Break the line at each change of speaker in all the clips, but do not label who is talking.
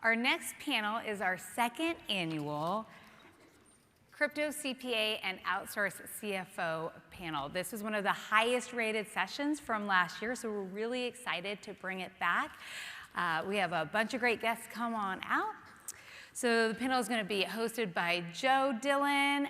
Our next panel is our second annual Crypto CPA and Outsourced CFO panel. This is one of the highest rated sessions from last year, so we're really excited to bring it back. We have a bunch of great guests come on out. So the panel is going to be hosted by Joe Dillon.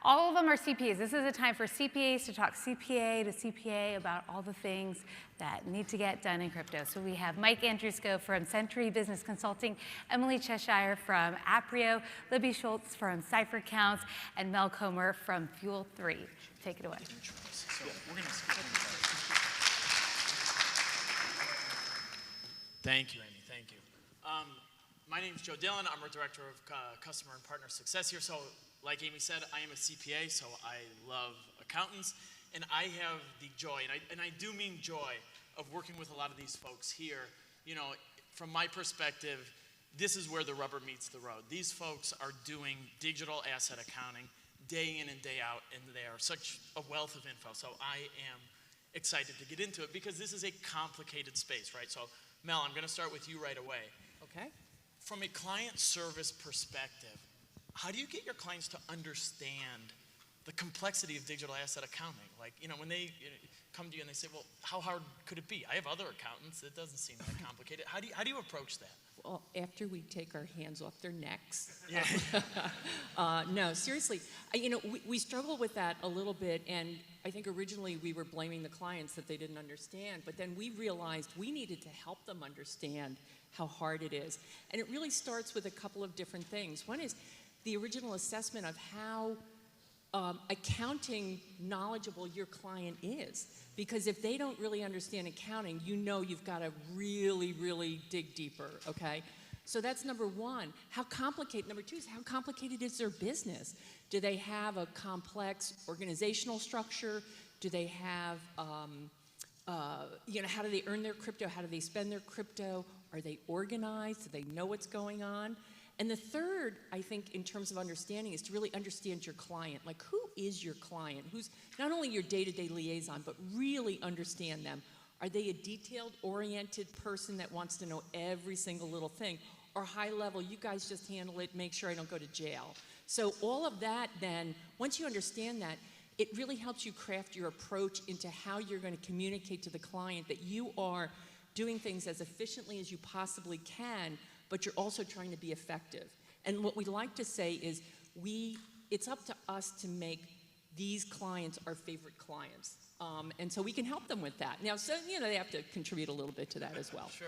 All of them are CPAs. This is a time for CPAs to talk CPA to CPA about all the things that need to get done in crypto. So we have Mike Andrusko from Century Business Consulting, Emily Cheshire from Aprio, Libby Schultz from Cipher Counts, and Mel Comer from Fuel 3. Take it away.
Thank you, Amy. Thank you. My name is Joe Dillon. I'm our Director of Customer and Partner Success here. So, like Amy said, I am a CPA, so I love accountants. And I have the joy, and I do mean joy, of working with a lot of these folks here. You know, from my perspective, this is where the rubber meets the road. These folks are doing digital asset accounting day in and day out, and they are such a wealth of info. So I am excited to get into it because this is a complicated space, right? So, Mel, I'm going to start with you right away.
Okay.
From a client service perspective, how do you get your clients to understand the complexity of digital asset accounting? Like, you know, when they come to you and they say, well, how hard could it be? I have other accountants. It doesn't seem that complicated. How do you approach that?
Well, after we take our hands off their necks.
Yeah.
No, seriously. You know, we struggle with that a little bit, and I think originally we were blaming the clients that they didn't understand, but then we realized we needed to help them understand how hard it is. And it really starts with a couple of different things. One is the original assessment of how accounting knowledgeable your client is. Because if they don't really understand accounting, you know you've got to really, really dig deeper, okay? So that's number one. Number two is how complicated is their business? Do they have a complex organizational structure? Do they have, you know, how do they earn their crypto? How do they spend their crypto? Are they organized? Do they know what's going on? And the third, I think, in terms of understanding, is to really understand your client. Like, who is your client? Who's not only your day-to-day liaison, but really understand them. Are they a detailed-oriented person that wants to know every single little thing? Or high level, you guys just handle it, make sure I don't go to jail. So all of that then, once you understand that, it really helps you craft your approach into how you're going to communicate to the client that you are doing things as efficiently as you possibly can, but you're also trying to be effective. And what we like to say is it's up to us to make these clients our favorite clients. And so we can help them with that. Now, so, you know, they have to contribute a little bit to that as well.
Sure.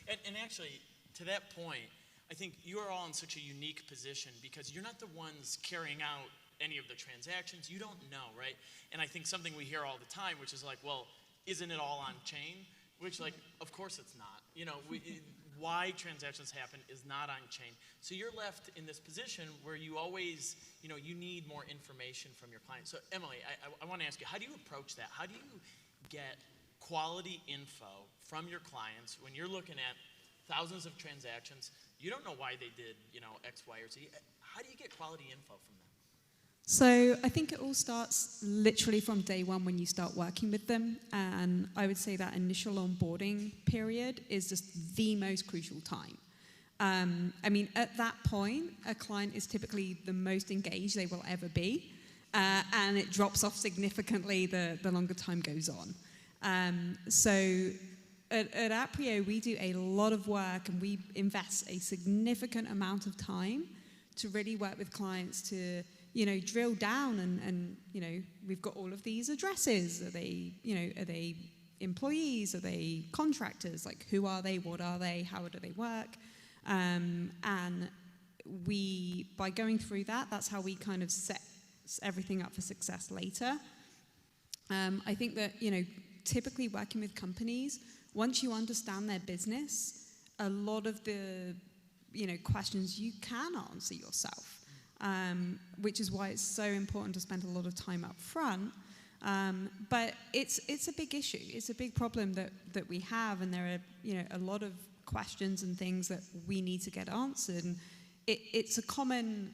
And actually, to that point, I think you are all in such a unique position because you're not the ones carrying out any of the transactions. You don't know, right? And I think something we hear all the time, which is like, well, isn't it all on chain? Which, like, of course it's not. You know, why transactions happen is not on chain. So you're left in this position where you always, you know, you need more information from your client. So Emily, I want to ask you, how do you approach that? How do you get quality info from your clients when you're looking at thousands of transactions? You don't know why they did, you know, X, Y, or Z. How do you get quality info from them?
So I think it all starts literally from day one when you start working with them. And I would say that initial onboarding period is just the most crucial time. I mean, at that point, a client is typically the most engaged they will ever be. And it drops off significantly the longer time goes on. So at Aprio, we do a lot of work and we invest a significant amount of time to really work with clients to, you know, drill down and, you know, we've got all of these addresses. Are they, you know, are they employees? Are they contractors? Like, who are they? What are they? How do they work? And by going through that, that's how we kind of set everything up for success later. I think that, you know, typically working with companies, once you understand their business, a lot of the, you know, questions you can answer yourself. Which is why it's so important to spend a lot of time up front. But it's a big issue. It's a big problem that we have, and there are, you know, a lot of questions and things that we need to get answered. And it's a common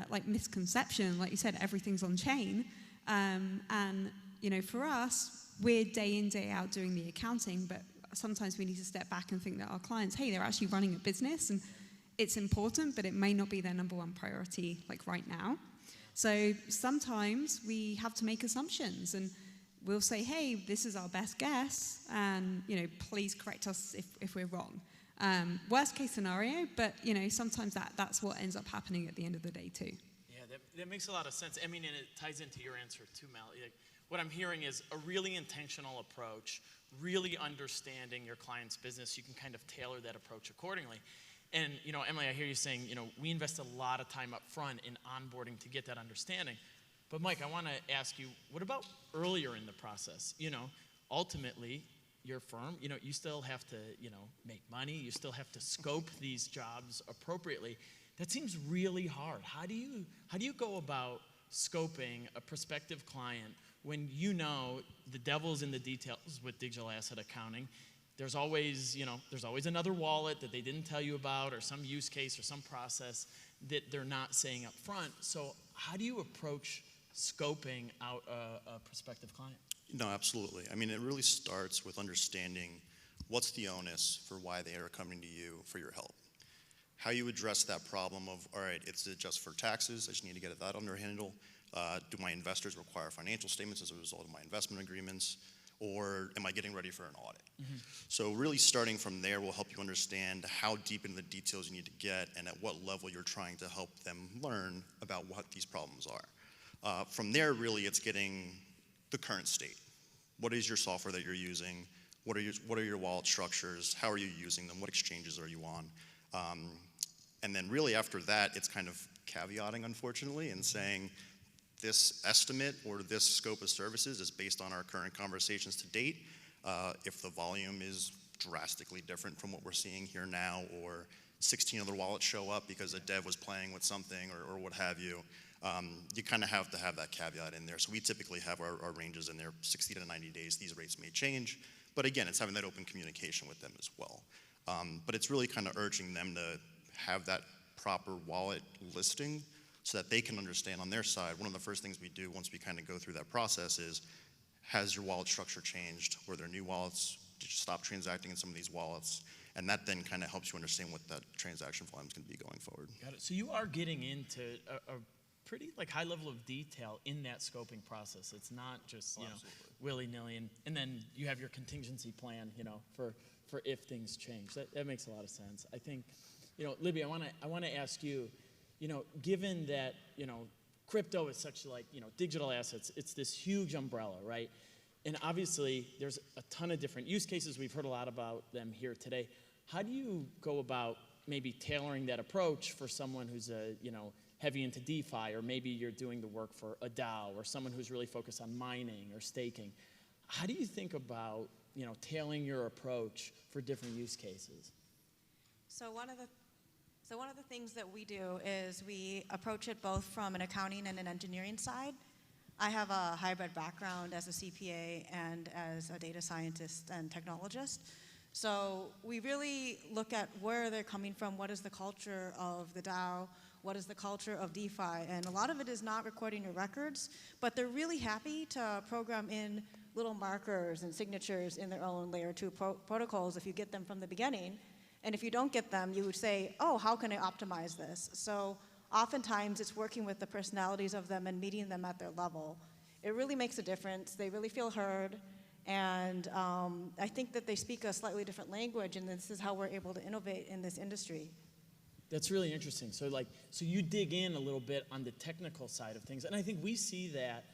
like misconception. Like you said, everything's on chain. And you know, for us, we're day in, day out doing the accounting, but sometimes we need to step back and think that our clients, hey, they're actually running a business and it's important, but it may not be their number one priority like right now. So sometimes we have to make assumptions, and we'll say, hey, this is our best guess, and please correct us if we're wrong. Worst case scenario, but sometimes that's what ends up happening at the end of the day too.
Yeah, that makes a lot of sense. I mean, and it ties into your answer too, Mel. Like, what I'm hearing is a really intentional approach, really understanding your client's business. You can kind of tailor that approach accordingly. And, Emily, I hear you saying, we invest a lot of time up front in onboarding to get that understanding. But Mike, I want to ask you, what about earlier in the process? Ultimately, your firm, you still have to, make money. You still have to scope these jobs appropriately. That seems really hard. How do you go about scoping a prospective client when the devil's in the details with digital asset accounting? There's always another wallet that they didn't tell you about, or some use case or some process that they're not saying up front. So how do you approach scoping out a prospective client?
No, absolutely. I mean, it really starts with understanding what's the onus for why they are coming to you for your help. How you address that problem of, all right, is it just for taxes? I just need to get that under handle. Do my investors require financial statements as a result of my investment agreements? Or am I getting ready for an audit? Mm-hmm. So really starting from there will help you understand how deep into the details you need to get and at what level you're trying to help them learn about what these problems are. From there, really, it's getting the current state. What is your software that you're using? What are your wallet structures? How are you using them? What exchanges are you on? And then really after that, it's kind of caveating, unfortunately, and saying, this estimate or this scope of services is based on our current conversations to date. If the volume is drastically different from what we're seeing here now, or 16 other wallets show up because a dev was playing with something or what have you, you kind of have to have that caveat in there. So we typically have our ranges in there, 60 to 90 days. These rates may change, but again, it's having that open communication with them as well. But it's really kind of urging them to have that proper wallet listing so that they can understand on their side. One of the first things we do once we kind of go through that process is, has your wallet structure changed? Were there new wallets? Did you stop transacting in some of these wallets? And that then kind of helps you understand what that transaction volume is going to be going forward.
Got it. So you are getting into a pretty high level of detail in that scoping process. It's not just willy-nilly, and then you have your contingency plan, for if things change. That makes a lot of sense. I think, Libby, I want to ask you, given that, crypto is such digital assets, it's this huge umbrella, right? And obviously there's a ton of different use cases. We've heard a lot about them here today. How do you go about maybe tailoring that approach for someone who's heavy into DeFi, or maybe you're doing the work for a DAO, or someone who's really focused on mining or staking? How do you think about, tailoring your approach for different use cases?
So one of the things that we do is we approach it both from an accounting and an engineering side. I have a hybrid background as a CPA and as a data scientist and technologist. So we really look at where they're coming from, what is the culture of the DAO, what is the culture of DeFi, and a lot of it is not recording your records, but they're really happy to program in little markers and signatures in their own layer 2 protocols if you get them from the beginning. And if you don't get them, you would say, oh, how can I optimize this? So oftentimes it's working with the personalities of them and meeting them at their level. It really makes a difference. They really feel heard. And I think that they speak a slightly different language, and this is how we're able to innovate in this industry.
That's really interesting. So you dig in a little bit on the technical side of things. And I think we see that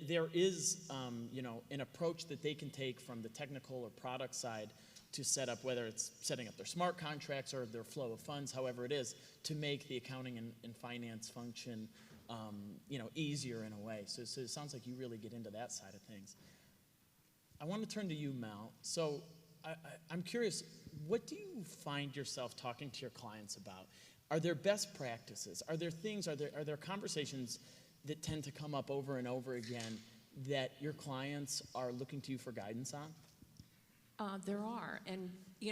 there is, an approach that they can take from the technical or product side to set up, whether it's setting up their smart contracts or their flow of funds, however it is, to make the accounting and finance function, easier in a way. So it sounds like you really get into that side of things. I want to turn to you, Mel. So I'm curious, what do you find yourself talking to your clients about? Are there best practices? Are there conversations that tend to come up over and over again that your clients are looking to you for guidance on?
There are, and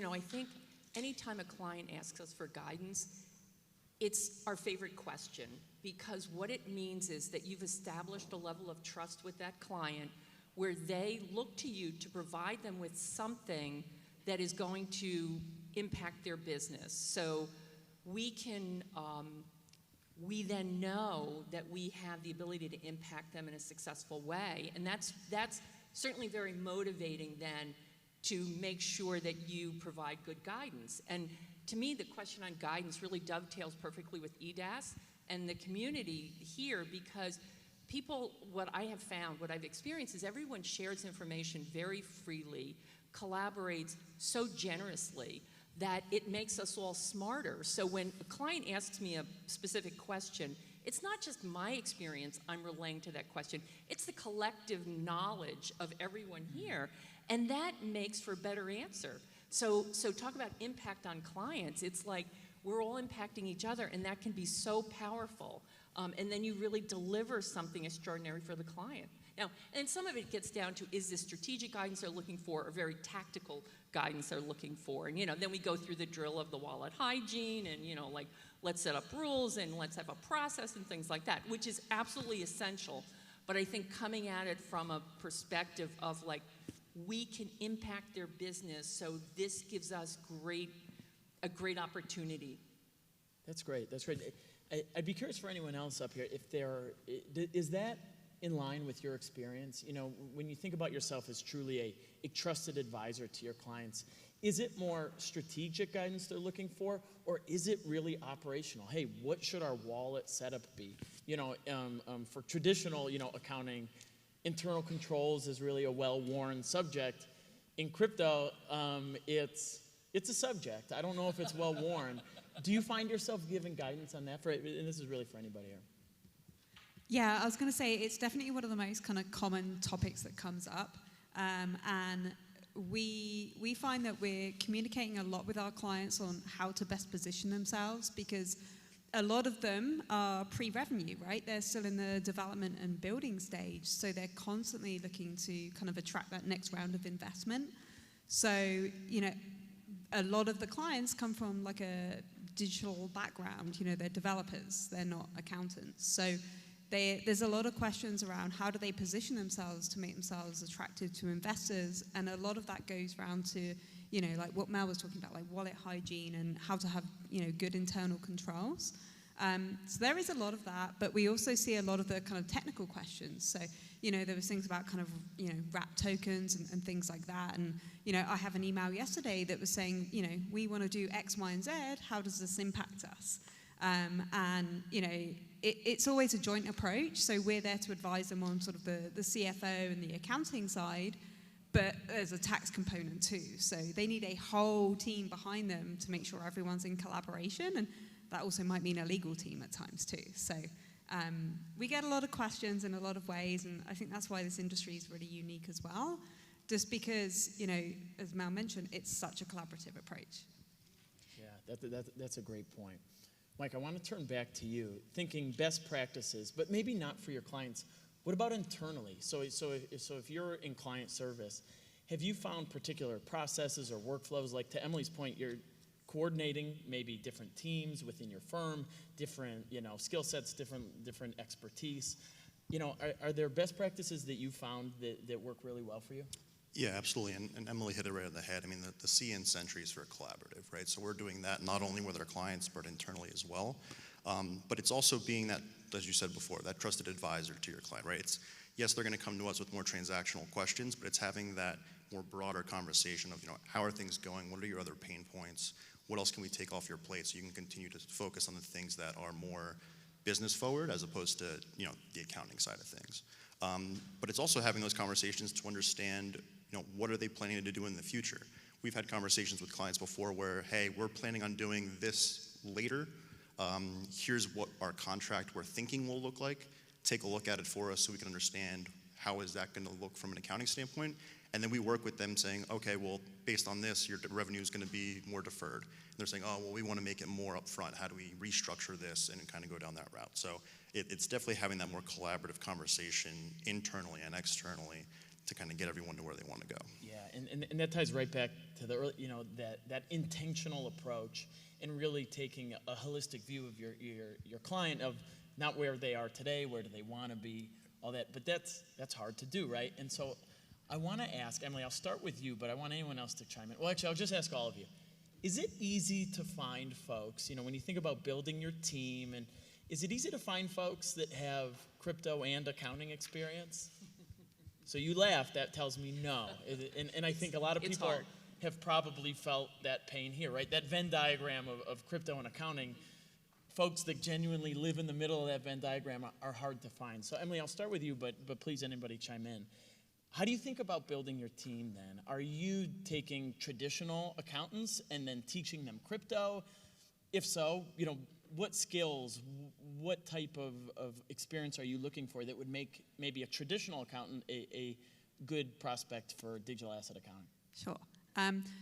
I think anytime a client asks us for guidance, it's our favorite question, because what it means is that you've established a level of trust with that client where they look to you to provide them with something that is going to impact their business. So we can, we then know that we have the ability to impact them in a successful way. And that's certainly very motivating then to make sure that you provide good guidance. And to me, the question on guidance really dovetails perfectly with EDAS and the community here, because people, what I have found, what I've experienced is everyone shares information very freely, collaborates so generously that it makes us all smarter. So when a client asks me a specific question, it's not just my experience I'm relaying to that question, it's the collective knowledge of everyone here, and that makes for a better answer. So talk about impact on clients. It's like we're all impacting each other, and that can be so powerful. And then you really deliver something extraordinary for the client. Now, and some of it gets down to, is this strategic guidance they're looking for or very tactical guidance they're looking for? And, then we go through the drill of the wallet hygiene and, like, let's set up rules and let's have a process and things like that, which is absolutely essential. But I think coming at it from a perspective of, like, we can impact their business, so this gives us a great opportunity.
That's great. That's great. I'd be curious for anyone else up here, is that in line with your experience? When you think about yourself as truly a trusted advisor to your clients, is it more strategic guidance they're looking for, or is it really operational? Hey, what should our wallet setup be? For traditional, accounting, internal controls is really a well-worn subject. In crypto, it's a subject. I don't know if it's well-worn. Do you find yourself giving guidance on that? And this is really for anybody here.
Yeah, I was going to say it's definitely one of the most kind of common topics that comes up. And we find that we're communicating a lot with our clients on how to best position themselves, because a lot of them are pre-revenue, right? They're still in the development and building stage, so they're constantly looking to kind of attract that next round of investment. So, a lot of the clients come from like a digital background, they're developers, they're not accountants. So there's a lot of questions around how do they position themselves to make themselves attractive to investors, and a lot of that goes around to, like what Mel was talking about, like wallet hygiene and how to have, good internal controls. So there is a lot of that, but we also see a lot of the kind of technical questions. So, there was things about kind of, wrap tokens and things like that. And, I have an email yesterday that was saying, we want to do X, Y, and Z. How does this impact us? And, it's always a joint approach. So we're there to advise them on sort of the CFO and the accounting side, but there's a tax component too. So they need a whole team behind them to make sure everyone's in collaboration. And that also might mean a legal team at times too. So we get a lot of questions in a lot of ways, and I think that's why this industry is really unique as well, just because, as Mel mentioned, it's such a collaborative approach.
Yeah, that's a great point. Mike, I want to turn back to you, thinking best practices, but maybe not for your clients. What about internally? So if you're in client service, have you found particular processes or workflows? Like to Emily's point, you're coordinating maybe different teams within your firm, different skill sets, different expertise. Are there best practices that you found that work really well for you?
Yeah, absolutely, and Emily hit it right on the head. I mean, the C in Century is for collaborative, right? So we're doing that not only with our clients, but internally as well. But it's also being that, as you said before, that trusted advisor to your client, right? Yes, they're going to come to us with more transactional questions, but it's having that more broader conversation of, how are things going? What are your other pain points? What else can we take off your plate so you can continue to focus on the things that are more business forward as opposed to, the accounting side of things. But it's also having those conversations to understand, what are they planning to do in the future? We've had conversations with clients before where, hey, we're planning on doing this later. Here's what our contract we're thinking will look like. Take a look at it for us so we can understand how is that going to look from an accounting standpoint. And then we work with them saying, okay, well, based on this, your revenue is going to be more deferred. And they're saying, oh, well, we want to make it more upfront. How do we restructure this and kind of go down that route? So it's definitely having that more collaborative conversation internally and externally to kind of get everyone to where they want to go.
Yeah, and that ties right back to the early, that intentional approach and really taking a holistic view of your client, of not where they are today, where do they want to be, all that. But that's hard to do, right? And so I want to ask, Emily, I'll start with you, but I want anyone else to chime in. Well, actually, I'll just ask all of you. Is it easy to find folks, when you think about building your team, and is it easy to find folks that have crypto and accounting experience? So you laugh, that tells me no. And I think a lot of people have probably felt that pain here, right? That Venn diagram of crypto and accounting, folks that genuinely live in the middle of that Venn diagram are hard to find. So Emily, I'll start with you, but please anybody chime in. How do you think about building your team then? Are you taking traditional accountants and then teaching them crypto? If so, what skills, what type of experience are you looking for that would make maybe a traditional accountant a good prospect for digital asset accounting?
Sure.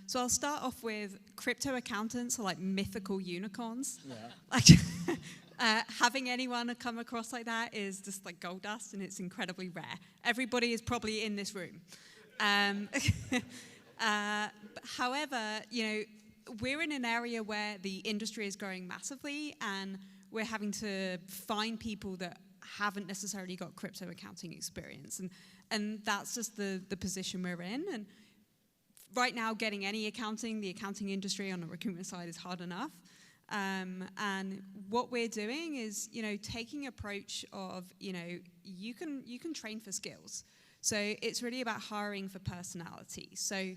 So I'll start off with crypto accountants are like mythical unicorns.
Yeah.
Like having anyone come across like that is just like gold dust, and it's incredibly rare. Everybody is probably in this room. However, we're in an area where the industry is growing massively, and we're having to find people that haven't necessarily got crypto accounting experience, and that's just the position we're in. And right now, getting any accounting, the accounting industry on the recruitment side is hard enough. And what we're doing is, taking approach of, you can train for skills. So it's really about hiring for personality. So,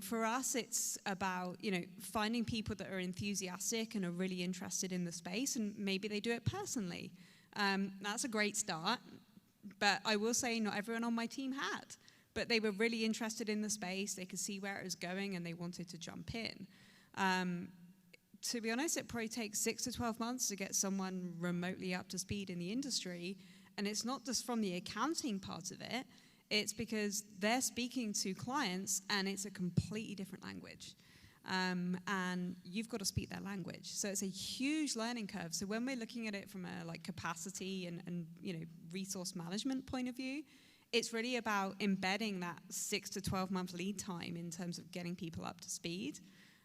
for us, it's about, finding people that are enthusiastic and are really interested in the space, and maybe they do it personally. That's a great start. But I will say not everyone on my team had. But they were really interested in the space. They could see where it was going, and they wanted to jump in. To be honest, it probably takes 6 to 12 months to get someone remotely up to speed in the industry. And it's not just from the accounting part of it. It's because they're speaking to clients, and it's a completely different language. And you've got to speak their language. So it's a huge learning curve. So when we're looking at it from a capacity and resource management point of view, it's really about embedding that 6 to 12 month lead time in terms of getting people up to speed.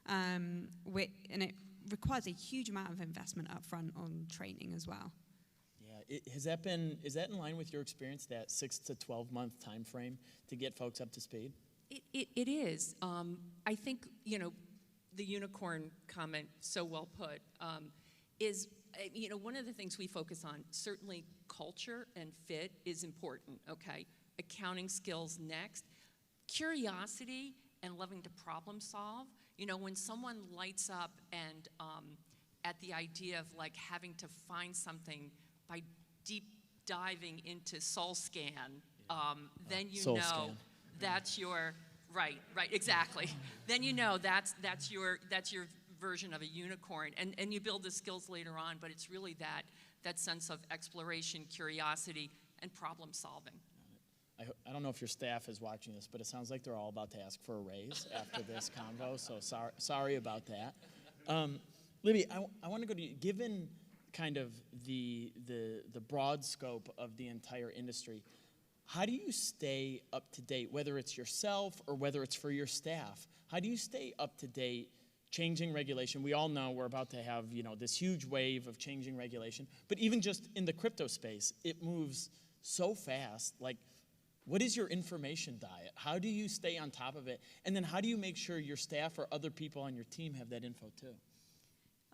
And it requires a huge amount of investment up front on training as well.
Yeah, is that in line with your experience, that 6 to 12 month time frame to get folks up to speed?
It is. I think, the unicorn comment, so well put, is, one of the things we focus on, certainly culture and fit is important, okay? Accounting skills next. Curiosity and loving to problem solve. When someone lights up and at the idea of having to find something by deep diving into SoulScan, then
SoulScan.
That's your right, exactly. Then that's your version of a unicorn, and you build the skills later on. But it's really that sense of exploration, curiosity, and problem solving.
I don't know if your staff is watching this, but it sounds like they're all about to ask for a raise after this convo, so sorry about that. Libby, I want to go to you. Given kind of the broad scope of the entire industry, how do you stay up to date, whether it's yourself or whether it's for your staff? How do you stay up to date, changing regulation? We all know we're about to have this huge wave of changing regulation, but even just in the crypto space, it moves so fast. What is your information diet? How do you stay on top of it? And then how do you make sure your staff or other people on your team have that info too?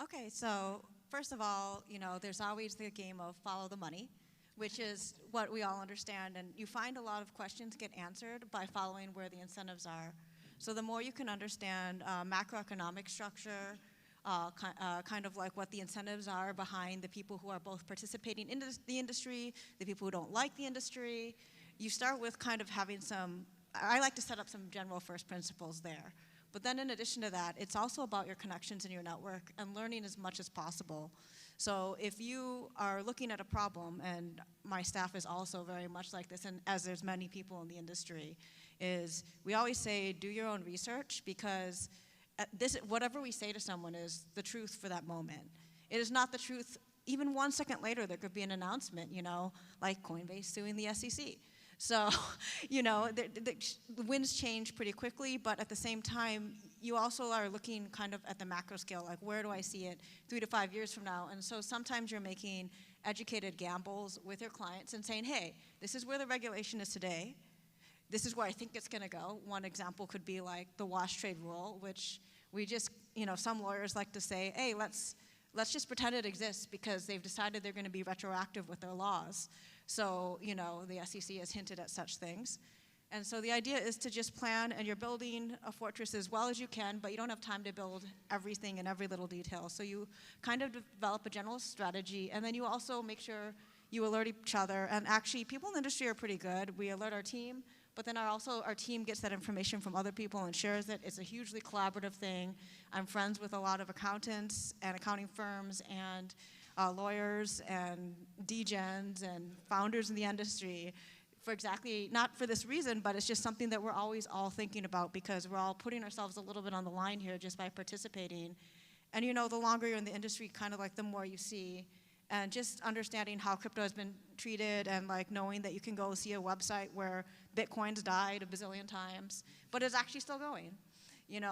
Okay, so first of all, there's always the game of follow the money, which is what we all understand. And you find a lot of questions get answered by following where the incentives are. So the more you can understand macroeconomic structure, kind of like what the incentives are behind the people who are both participating in the industry, the people who don't like the industry, you start with kind of having I like to set up some general first principles there. But then in addition to that, it's also about your connections in your network and learning as much as possible. So if you are looking at a problem, and my staff is also very much like this, and as there's many people in the industry, is we always say do your own research, because whatever we say to someone is the truth for that moment. It is not the truth. Even 1 second later, there could be an announcement, like Coinbase suing the SEC. So, the winds change pretty quickly, but at the same time, you also are looking kind of at the macro scale, like where do I see it 3 to 5 years from now? And so sometimes you're making educated gambles with your clients and saying, hey, this is where the regulation is today. this is where I think it's going to go. One example could be like the wash trade rule, which we just, some lawyers like to say, hey, let's just pretend it exists because they've decided they're going to be retroactive with their laws. So, the SEC has hinted at such things. And so the idea is to just plan, and you're building a fortress as well as you can, but you don't have time to build everything in every little detail. So you kind of develop a general strategy, and then you also make sure you alert each other. And actually, people in the industry are pretty good. We alert our team, but then our team gets that information from other people and shares it. It's a hugely collaborative thing. I'm friends with a lot of accountants and accounting firms and lawyers and DGens and founders in the industry for exactly, not for this reason, but it's just something that we're always all thinking about because we're all putting ourselves a little bit on the line here just by participating. And the longer you're in the industry, kind of like the more you see. And just understanding how crypto has been treated and like knowing that you can go see a website where Bitcoin's died a bazillion times, but it's actually still going.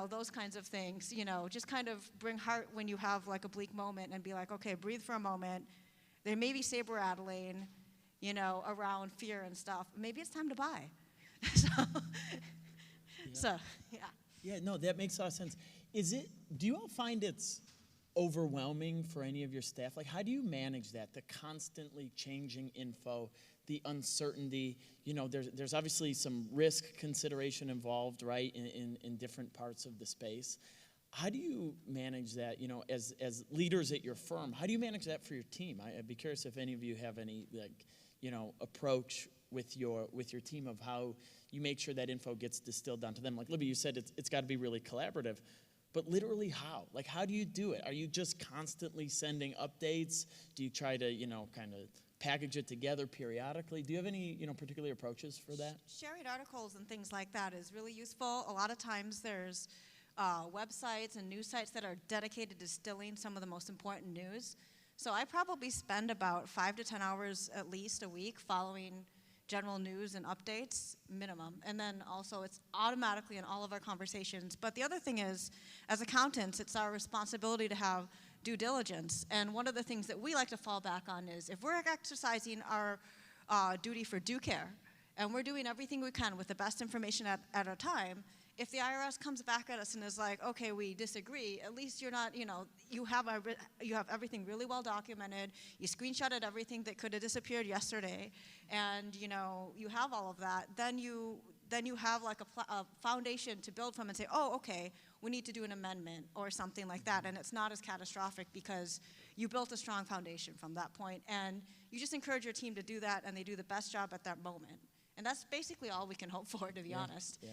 Those kinds of things, just kind of bring heart when you have like a bleak moment and be like, okay, breathe for a moment. There may be saber rattling, around fear and stuff. Maybe it's time to buy. So, yeah.
Yeah, no, that makes a lot of sense. Do you all find it's overwhelming for any of your staff? Like, how do you manage that, the constantly changing info, the uncertainty? There's obviously some risk consideration involved, right, in different parts of the space. How do you manage that, as leaders at your firm? How do you manage that for your team? I'd be curious if any of you have any, approach with your team of how you make sure that info gets distilled down to them. Like Libby, you said it's got to be really collaborative. But literally how? Like, how do you do it? Are you just constantly sending updates? Do you try to, kind of package it together periodically? Do you have any, particular approaches for that?
Sharing articles and things like that is really useful. A lot of times there's websites and news sites that are dedicated to distilling some of the most important news. So I probably spend about 5 to 10 hours at least a week following general news and updates, minimum. And then also it's automatically in all of our conversations. But the other thing is, as accountants, it's our responsibility to have due diligence. And one of the things that we like to fall back on is if we're exercising our duty for due care, and we're doing everything we can with the best information at a time, if the IRS comes back at us and is like, okay, we disagree, at least you're not, you have everything really well documented, you screenshotted everything that could have disappeared yesterday, and you have all of that, then you have like a foundation to build from and say, oh, okay, we need to do an amendment or something like that, and it's not as catastrophic because you built a strong foundation from that point, and you just encourage your team to do that, and they do the best job at that moment. And that's basically all we can hope for, to be honest.
Yeah.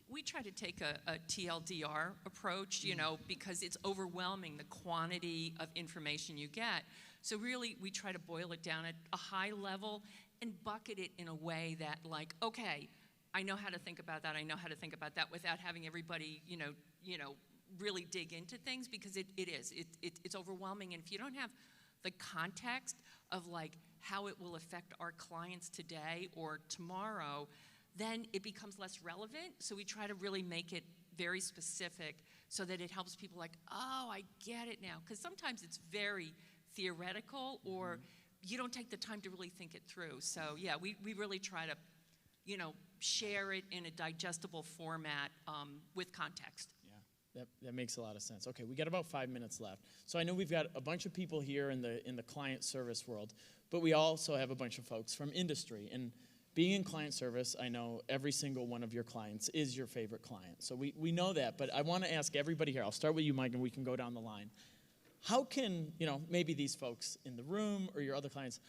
We try to take a TLDR approach, because it's overwhelming, the quantity of information you get. So really, we try to boil it down at a high level and bucket it in a way that, like, okay, I know how to think about that, I know how to think about that, without having everybody, really dig into things, because it's overwhelming. And if you don't have the context of, like, how it will affect our clients today or tomorrow, then it becomes less relevant. So we try to really make it very specific so that it helps people like, oh, I get it now. Because sometimes it's very theoretical, or you don't take the time to really think it through. So yeah, we really try to, share it in a digestible format with context.
That makes a lot of sense. Okay, we got about 5 minutes left. So I know we've got a bunch of people here in the client service world, but we also have a bunch of folks from industry. And being in client service, I know every single one of your clients is your favorite client. So we know that, but I want to ask everybody here. I'll start with you, Mike, and we can go down the line. How can, maybe these folks in the room or your other clients,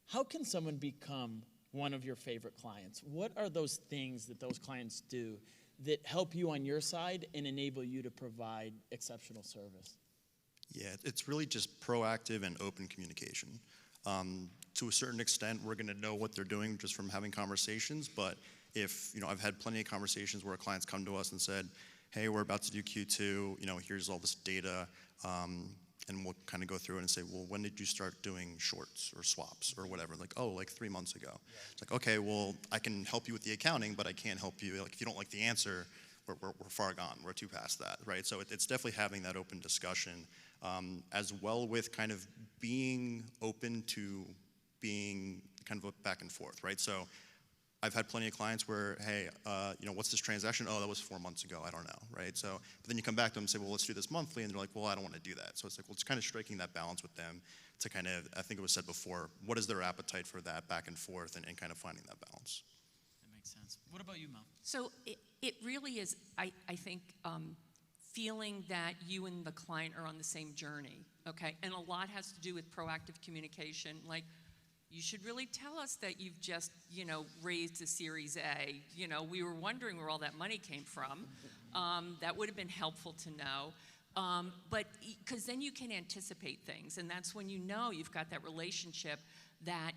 how can someone become one of your favorite clients? What are those things that those clients do that help you on your side and enable you to provide exceptional service?
Yeah, it's really just proactive and open communication. To a certain extent, we're going to know what they're doing just from having conversations, but if, I've had plenty of conversations where clients come to us and said, hey, we're about to do Q2, here's all this data, and we'll kind of go through it and say, well, when did you start doing shorts or swaps or whatever? Like, oh, like 3 months ago. Yeah. It's like, okay, well, I can help you with the accounting, but I can't help you. Like, if you don't like the answer, we're far gone. We're too past that, right? So it's definitely having that open discussion, as well with kind of being open to being kind of a back and forth, right? So I've had plenty of clients where, hey, what's this transaction? Oh, that was 4 months ago. I don't know, right? So, but then you come back to them and say, well, let's do this monthly, and they're like, well, I don't want to do that. So it's like, well, it's kind of striking that balance with them to kind of, I think it was said before, what is their appetite for that back and forth, and kind of finding that balance.
That makes sense. What about you, Mel?
So it really is, I think, feeling that you and the client are on the same journey, okay? And a lot has to do with proactive communication. Like, you should really tell us that you've just, raised a Series A. We were wondering where all that money came from. That would have been helpful to know. But because then you can anticipate things, and that's when you've got that relationship that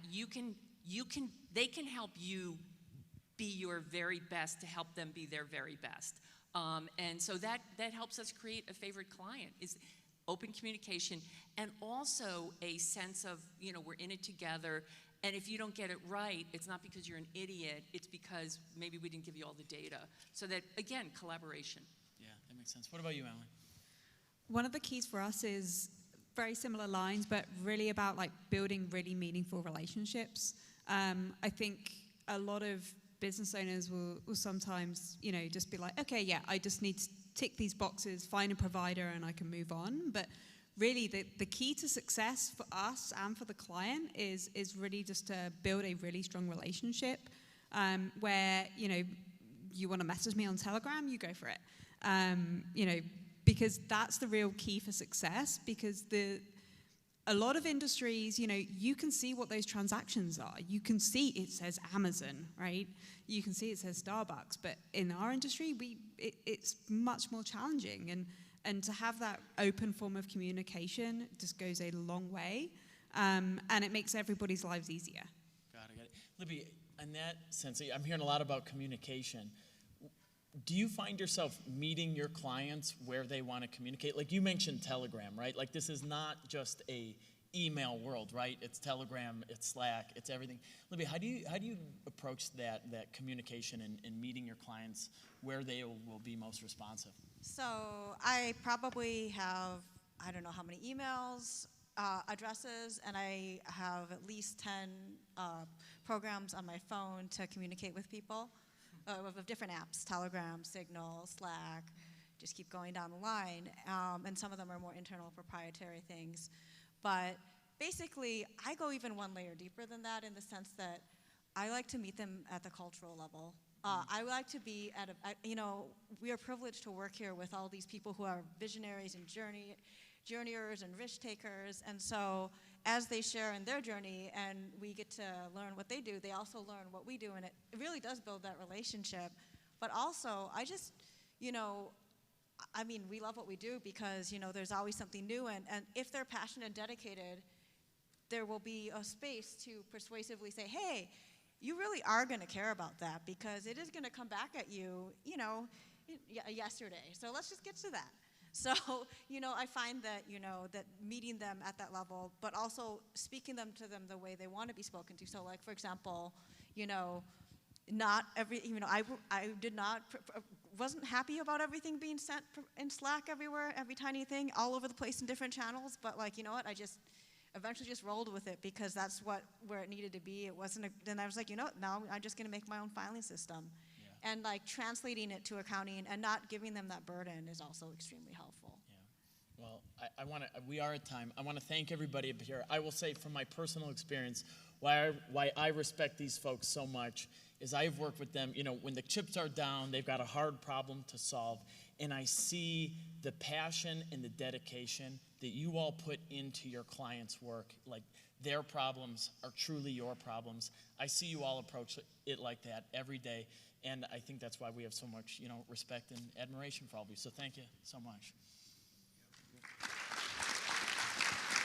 they can help you be your very best to help them be their very best. And so that helps us create a favorite client, is open communication, and also a sense of, we're in it together, and if you don't get it right, it's not because you're an idiot, it's because maybe we didn't give you all the data. So that, again, collaboration.
Yeah, that makes sense. What about you, Alan?
One of the keys for us is very similar lines, but really about like building really meaningful relationships. I think a lot of business owners will sometimes, just be like, okay, yeah, I just need to tick these boxes, find a provider, and I can move on. But really, the key to success for us and for the client is really just to build a really strong relationship where, you want to message me on Telegram, you go for it. Because that's the real key for success, because a lot of industries, you can see what those transactions are. You can see it says Amazon, right? You can see it says Starbucks. But in our industry, it's much more challenging. And to have that open form of communication just goes a long way. And it makes everybody's lives easier.
Got it. Libby, in that sense, I'm hearing a lot about communication. Do you find yourself meeting your clients where they want to communicate? Like you mentioned Telegram, right? Like this is not just a email world, right? It's Telegram, it's Slack, it's everything. Libby, how do you approach that communication and meeting your clients where they will be most responsive?
So I probably have, I don't know how many emails, addresses, and I have at least 10 programs on my phone to communicate with people. Of different apps, Telegram, Signal, Slack, just keep going down the line. And some of them are more internal proprietary things. But basically, I go even one layer deeper than that in the sense that I like to meet them at the cultural level. I like to be at we are privileged to work here with all these people who are visionaries and journeyers and risk takers. And so as they share in their journey and we get to learn what they do, they also learn what we do, and it really does build that relationship. But also, we love what we do because, there's always something new, and if they're passionate and dedicated, there will be a space to persuasively say, hey, you really are going to care about that because it is going to come back at you, yesterday. So let's just get to that. So, I find that, that meeting them at that level, but also speaking to them the way they want to be spoken to. So, like, for example, not every, wasn't happy about everything being sent in Slack everywhere, every tiny thing, all over the place in different channels. But, like, I just eventually just rolled with it because that's where it needed to be. It wasn't, then I was like, now I'm just going to make my own filing system. And like translating it to accounting and not giving them that burden is also extremely helpful.
Yeah. Well, we are at time. I want to thank everybody up here. I will say from my personal experience, why I respect these folks so much is I've worked with them, when the chips are down, they've got a hard problem to solve, and I see the passion and the dedication that you all put into your clients' work. Like, their problems are truly your problems. I see you all approach it like that every day. And I think that's why we have so much, respect and admiration for all of you. So thank you so much.